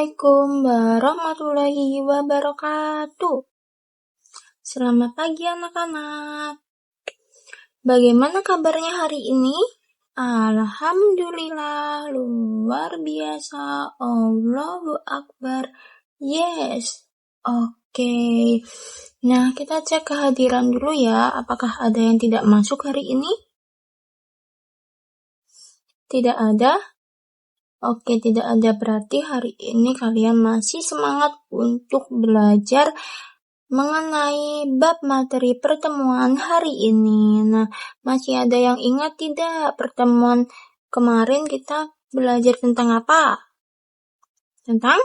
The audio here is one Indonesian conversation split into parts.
Assalamualaikum warahmatullahi wabarakatuh. Selamat pagi anak-anak. Bagaimana kabarnya hari ini? Alhamdulillah, luar biasa. Allahu Akbar. Yes. Oke. Nah, kita cek kehadiran dulu ya. Apakah ada yang tidak masuk hari ini? Tidak ada? Oke, tidak ada, berarti hari ini kalian masih semangat untuk belajar mengenai bab materi pertemuan hari ini. Nah, masih ada yang ingat tidak pertemuan kemarin kita belajar tentang apa? Tentang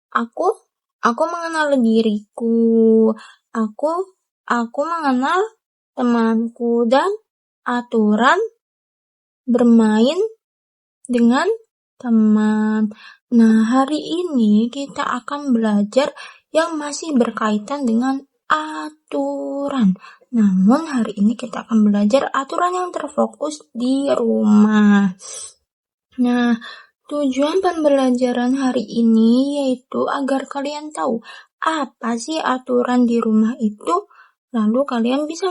aku mengenal diriku. Aku mengenal temanku dan aturan bermain dengan teman. Nah, hari ini kita akan belajar yang masih berkaitan dengan aturan. Namun hari ini kita akan belajar aturan yang terfokus di rumah. Nah, tujuan pembelajaran hari ini yaitu agar kalian tahu apa sih aturan di rumah itu. Lalu kalian bisa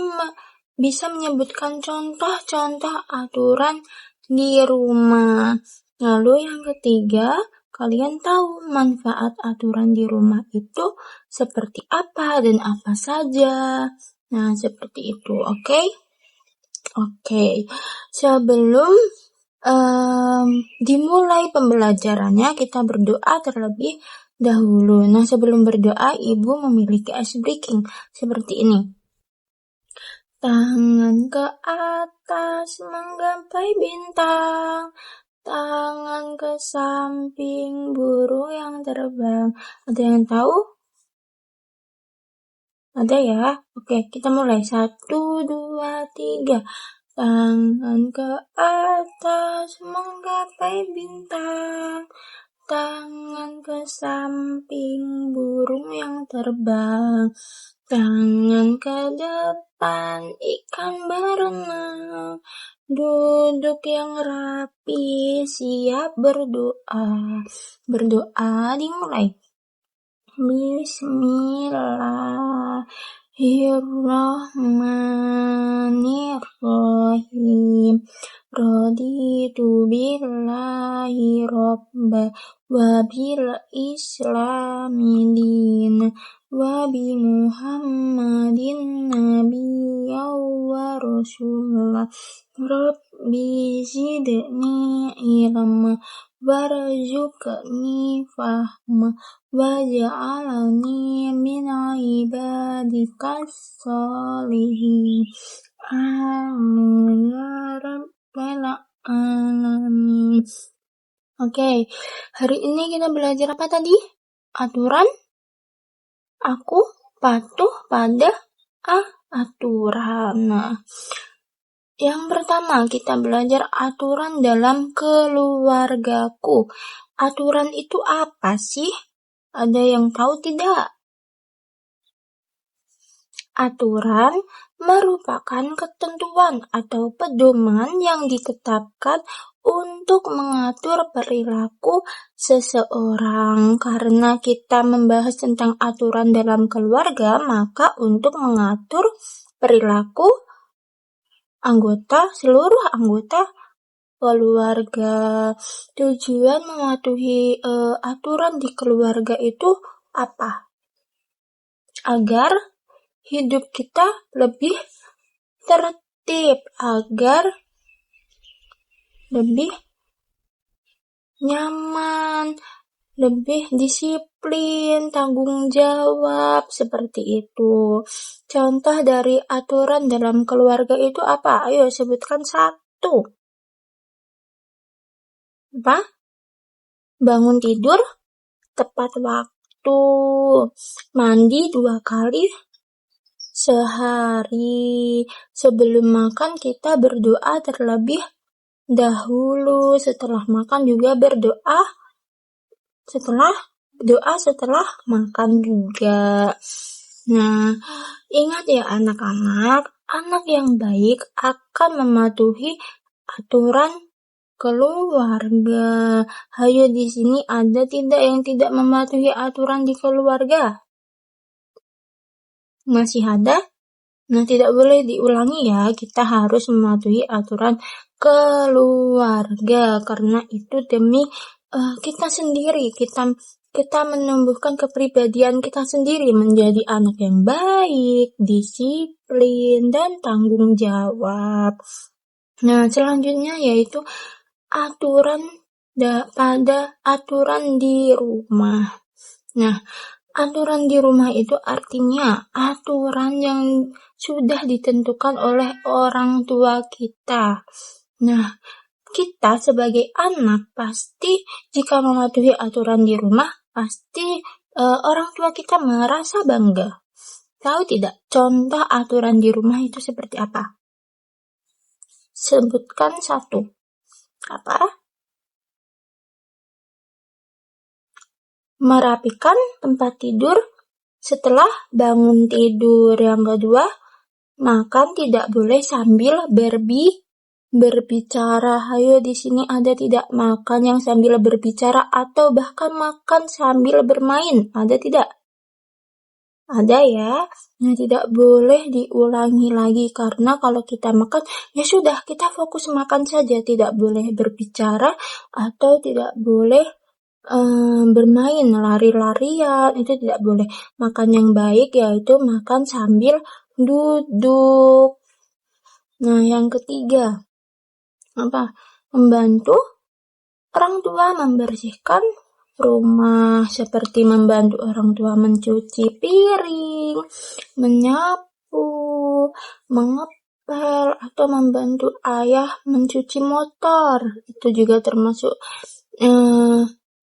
menyebutkan contoh-contoh aturan di rumah. Lalu yang ketiga, kalian tahu manfaat aturan di rumah itu seperti apa dan apa saja. Nah, seperti itu, oke? Oke. Sebelum dimulai pembelajarannya, kita berdoa terlebih dahulu. Nah, sebelum berdoa, Ibu memiliki ice breaking seperti ini. Tangan ke atas menggapai bintang, tangan ke samping burung yang terbang. Ada yang tahu? Ada ya? Oke, kita mulai. 1, 2, 3. Tangan ke atas menggapai bintang, tangan ke samping burung yang terbang, tangan ke depan ikan berenang, duduk yang rapi, siap berdoa. Berdoa dimulai. Bismillahirrahmanirrahim. Raditu billahi robba wa bil islami dina wa bi muhammadin nabiyya wa rasulah. Rabbi zidni ilma warzuqni fahma waj'alni min ibadikas sholihin. Amin ya rabbal alamin. Oke, hari ini kita belajar apa tadi? Aturan. Aku patuh pada aturan. Nah, yang pertama kita belajar aturan dalam keluargaku. Aturan itu apa sih? Ada yang tahu tidak? Aturan merupakan ketentuan atau pedoman yang ditetapkan untuk mengatur perilaku seseorang. Karena kita membahas tentang aturan dalam keluarga, maka untuk mengatur perilaku seluruh anggota keluarga. Tujuan mematuhi aturan di keluarga itu apa? Agar hidup kita lebih tertib, agar lebih nyaman, lebih disiplin, tanggung jawab, seperti itu. Contoh dari aturan dalam keluarga itu apa? Ayo sebutkan 1. Apa? Bangun tidur tepat waktu, mandi 2 kali sehari, sebelum makan kita berdoa terlebih dahulu, setelah makan juga berdoa, setelah makan juga. Nah, ingat ya anak-anak, anak yang baik akan mematuhi aturan keluarga. Hayo, di sini ada tidak yang tidak mematuhi aturan di keluarga? Masih ada? Nah, tidak boleh diulangi ya. Kita harus mematuhi aturan keluarga karena itu demi kita sendiri. Kita menumbuhkan kepribadian kita sendiri menjadi anak yang baik, disiplin, dan tanggung jawab. Nah, selanjutnya yaitu pada aturan di rumah. Nah, aturan di rumah itu artinya aturan yang sudah ditentukan oleh orang tua kita. Nah, kita sebagai anak pasti jika mematuhi aturan di rumah, pasti orang tua kita merasa bangga. Tahu tidak contoh aturan di rumah itu seperti apa? Sebutkan satu. Apa? Merapikan tempat tidur setelah bangun tidur. Yang kedua, makan tidak boleh sambil berbicara. Hayo, di sini ada tidak makan yang sambil berbicara atau bahkan makan sambil bermain? Ada tidak? Ada ya. Nah, tidak boleh diulangi lagi karena kalau kita makan, ya sudah kita fokus makan saja. Tidak boleh berbicara atau tidak boleh bermain, lari-larian, itu tidak boleh. Makan yang baik yaitu makan sambil duduk. Nah, yang ketiga, apa? Membantu orang tua membersihkan rumah, seperti membantu orang tua mencuci piring, menyapu, mengepel, atau membantu ayah mencuci motor. Itu juga termasuk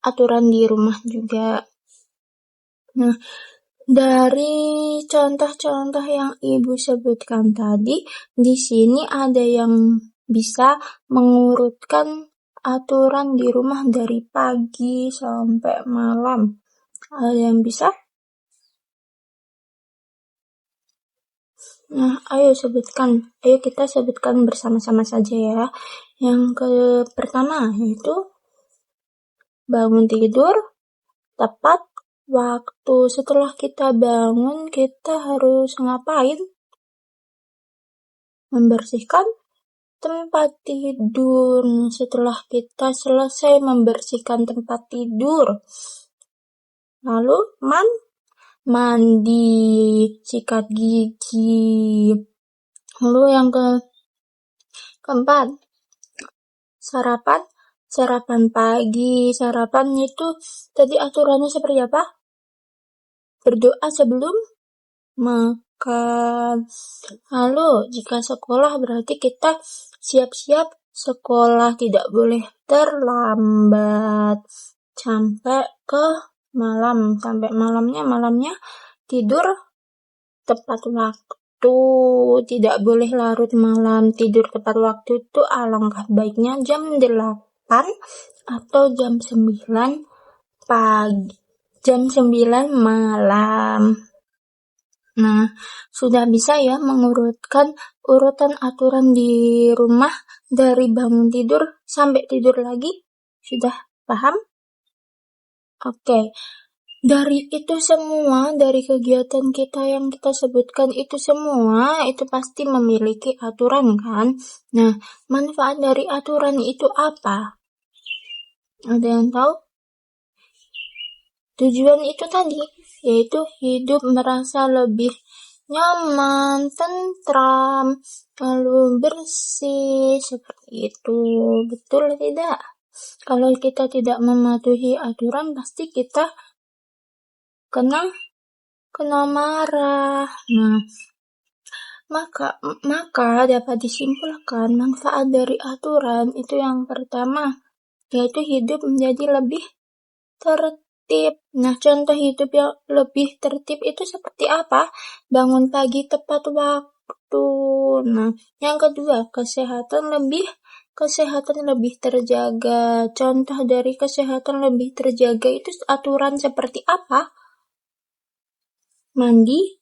aturan di rumah juga. Nah, dari contoh-contoh yang Ibu sebutkan tadi, di sini ada yang bisa mengurutkan aturan di rumah dari pagi sampai malam. Ada yang bisa? Nah, ayo sebutkan. Ayo kita sebutkan bersama-sama saja ya. Yang pertama yaitu bangun tidur tepat waktu. Setelah kita bangun, kita harus ngapain? Membersihkan tempat tidur. Setelah kita selesai membersihkan tempat tidur, lalu mandi, sikat gigi. Lalu yang keempat, sarapan pagi. Sarapan itu tadi aturannya seperti apa? Berdoa sebelum makan. Lalu jika sekolah berarti kita siap-siap sekolah, tidak boleh terlambat sampai ke malam. Sampai malamnya tidur tepat waktu, tidak boleh larut malam. Tidur tepat waktu itu alangkah baiknya jam 8 atau jam 9 pagi, jam 9 malam. Nah, sudah bisa ya mengurutkan urutan aturan di rumah dari bangun tidur sampai tidur lagi? Sudah paham? Oke. Dari itu semua, dari kegiatan kita yang kita sebutkan itu semua, itu pasti memiliki aturan kan? Nah, manfaat dari aturan itu apa? Ada yang tahu? Tujuan itu tadi, yaitu hidup merasa lebih nyaman, tentram, lalu bersih, seperti itu. Betul tidak? Kalau kita tidak mematuhi aturan, pasti kita kena marah. Nah, maka dapat disimpulkan manfaat dari aturan itu yang pertama, yaitu hidup menjadi lebih tertib. Nah, contoh hidup yang lebih tertib itu seperti apa? Bangun pagi tepat waktu. Nah, yang kedua, kesehatan lebih terjaga. Contoh dari kesehatan lebih terjaga itu aturan seperti apa? Mandi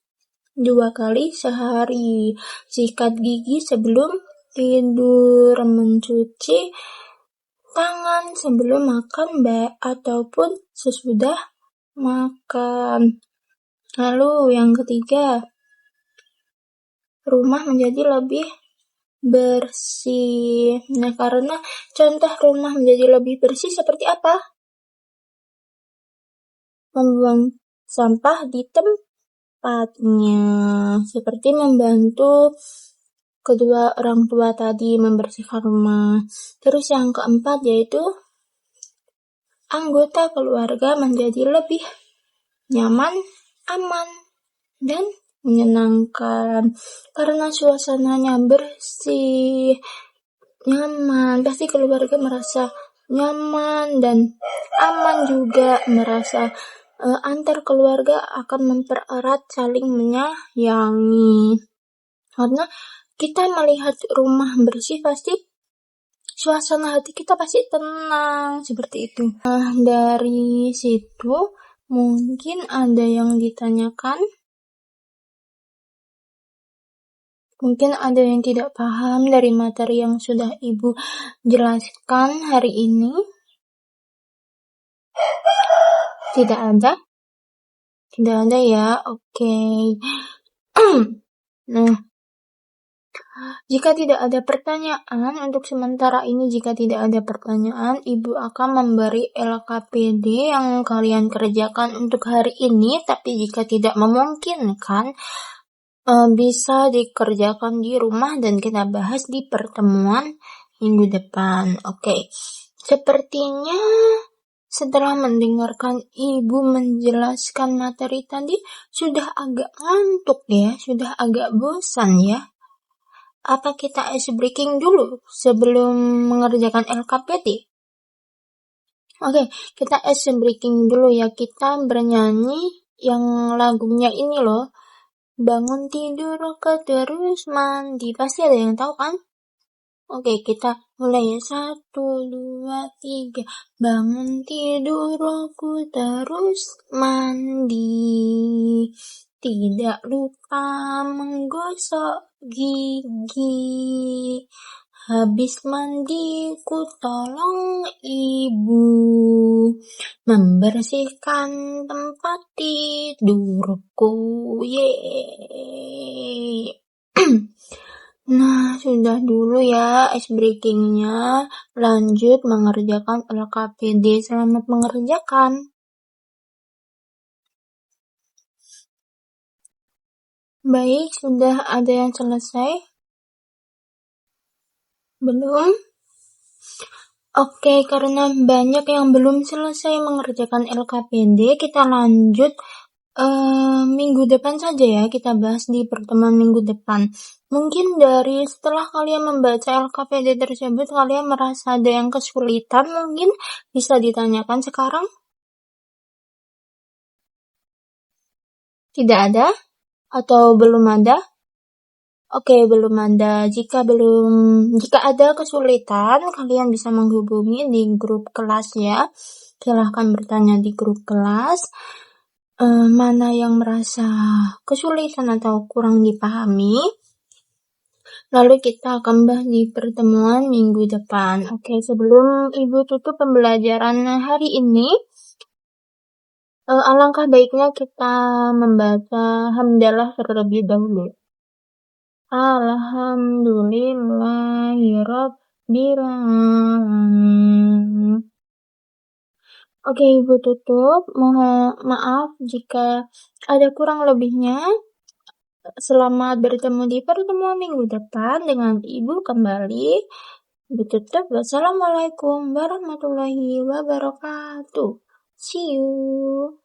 2 kali sehari, sikat gigi sebelum tidur, mencuci tangan sebelum makan ataupun sesudah makan. Lalu yang ketiga, rumah menjadi lebih bersih. Nah, karena contoh rumah menjadi lebih bersih seperti apa? Membuang sampah di tempatnya, seperti membantu kedua orang tua tadi membersihkan rumah. Terus yang keempat yaitu anggota keluarga menjadi lebih nyaman, aman, dan menyenangkan karena suasananya bersih, nyaman. Pasti keluarga merasa nyaman dan aman juga, merasa antar keluarga akan mempererat saling menyayangi. Karena kita melihat rumah bersih pasti suasana hati kita pasti tenang, seperti itu. Nah, dari situ mungkin ada yang ditanyakan, mungkin ada yang tidak paham dari materi yang sudah Ibu jelaskan hari ini. Tidak ada? Tidak ada ya, oke. Nah, jika tidak ada pertanyaan, untuk sementara ini jika tidak ada pertanyaan, Ibu akan memberi LKPD yang kalian kerjakan untuk hari ini, tapi jika tidak memungkinkan, bisa dikerjakan di rumah dan kita bahas di pertemuan minggu depan. Oke. Sepertinya setelah mendengarkan Ibu menjelaskan materi tadi, sudah agak ngantuk ya, sudah agak bosan ya. Apa kita ice breaking dulu sebelum mengerjakan LKPD? Oke, kita ice breaking dulu ya. Kita bernyanyi yang lagunya ini loh. Bangun tidur terus mandi. Pasti ada yang tahu kan? Oke, kita mulai ya. 1, 2, 3. Bangun tidurku terus mandi. Tidak lupa menggosok gigi. Habis mandi ku tolong ibu membersihkan tempat tidurku. Yeay. Nah, sudah dulu ya ice breakingnya. Lanjut mengerjakan LKPD. Selamat mengerjakan. Baik, sudah ada yang selesai? Belum? Oke, karena banyak yang belum selesai mengerjakan LKPD, kita lanjut minggu depan saja ya, kita bahas di pertemuan minggu depan. Mungkin dari setelah kalian membaca LKPD tersebut, kalian merasa ada yang kesulitan, mungkin bisa ditanyakan sekarang? Tidak ada? Atau belum ada? Oke, belum ada. Jika ada kesulitan, kalian bisa menghubungi di grup kelas ya. Silahkan bertanya di grup kelas. Mana yang merasa kesulitan atau kurang dipahami. Lalu kita akan bahas di pertemuan minggu depan. Oke, sebelum Ibu tutup pembelajaran hari ini, alangkah baiknya kita membaca hamdalah terlebih dahulu. Alhamdulillahirabbil alamin. Oke, Ibu tutup. Mohon maaf jika ada kurang lebihnya. Selamat bertemu di pertemuan minggu depan dengan Ibu kembali. Ibu tutup. Wassalamualaikum warahmatullahi wabarakatuh. See you.